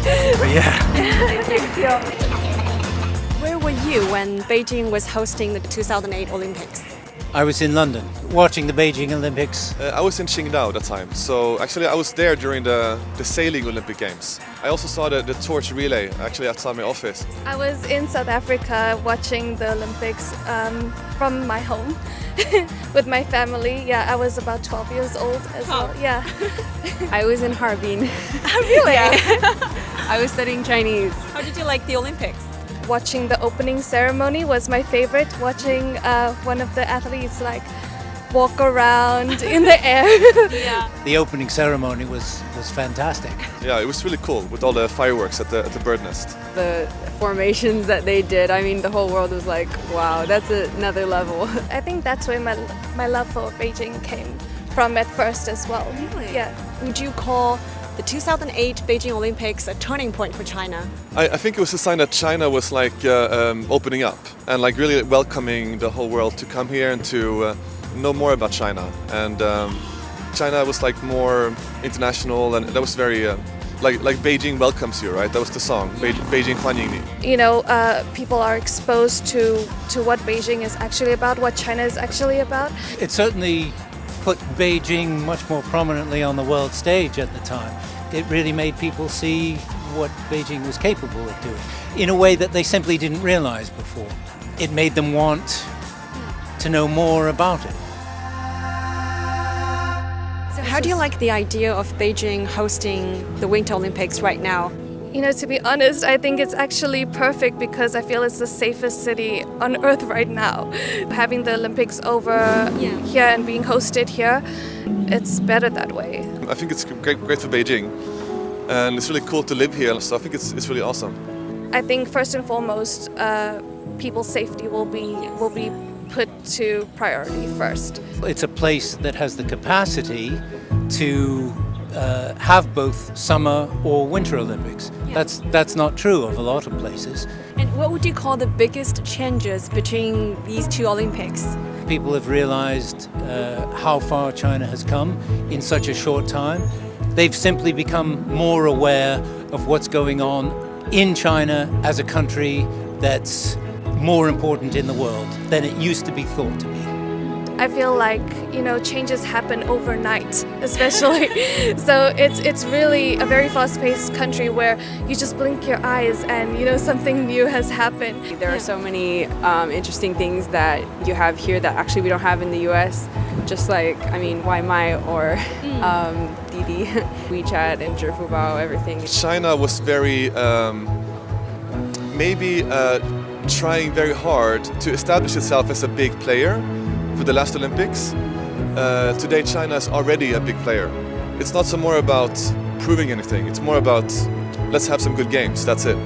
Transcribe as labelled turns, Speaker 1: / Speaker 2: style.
Speaker 1: But yeah.
Speaker 2: Thank you.
Speaker 3: Where were you when Beijing was hosting the 2008 Olympics?
Speaker 1: I was in London watching the Beijing Olympics.
Speaker 4: I was in Xinhua at the time, so actually I was there during the sailing Olympic Games. I also saw the torch relay actually outside my office.
Speaker 2: I was in South Africa watching the Olympics from my home with my family. Yeah, I was about 12 years old as well. Yeah.
Speaker 5: I was in Harbin.
Speaker 3: Really?
Speaker 5: I was studying Chinese.
Speaker 3: How did you like the Olympics?
Speaker 2: Watching the opening ceremony was my favorite. Watching one of the athletes like walk around in the air.
Speaker 3: Yeah.
Speaker 1: The opening ceremony was fantastic.
Speaker 4: Yeah, it was really cool with all the fireworks at the bird nest.
Speaker 5: The formations that they did, I mean, the whole world was like, wow, that's another level.
Speaker 2: I think that's where my love for Beijing came from at first as well.
Speaker 3: Really?
Speaker 2: Yeah.
Speaker 3: Would you call the 2008 Beijing Olympics a turning point for China?
Speaker 4: I think it was a sign that China was like opening up and like really welcoming the whole world to come here and to know more about China. And China was like more international, and that was very like Beijing welcomes you, right? That was the song, Beijing 欢迎你.
Speaker 2: You know, people are exposed to what Beijing is actually about, what China is actually about.
Speaker 1: It certainly put Beijing much more prominently on the world stage at the time. It really made people see what Beijing was capable of doing in a way that they simply didn't realize before. It made them want to know more about it.
Speaker 3: So how do you like the idea of Beijing hosting the Winter Olympics right now?
Speaker 2: You know, to be honest, I think it's actually perfect because I feel it's the safest city on earth right now. Having the Olympics over here and being hosted here, it's better that way.
Speaker 4: I think it's great for Beijing, and it's really cool to live here. So I think it's really awesome.
Speaker 2: I think first and foremost, people's safety will be put to priority first.
Speaker 1: It's a place that has the capacity to have both summer or winter Olympics.
Speaker 3: Yeah.
Speaker 1: That's not true of a lot of places.
Speaker 3: And what would you call the biggest changes between these two Olympics?
Speaker 1: People have realized how far China has come in such a short time. They've simply become more aware of what's going on in China as a country that's more important in the world than it used to be thought to be.
Speaker 2: I feel like, you know, changes happen overnight, especially. So it's really a very fast-paced country where you just blink your eyes and, you know, something new has happened.
Speaker 5: There are so many interesting things that you have here that actually we don't have in the US. Just like, I mean, Wai Mai or Didi, WeChat and Zhifubao, everything.
Speaker 4: China was very maybe trying very hard to establish itself as a big player for the last Olympics. Today China is already a big player. It's not so more about proving anything, it's more about let's have some good games, that's it.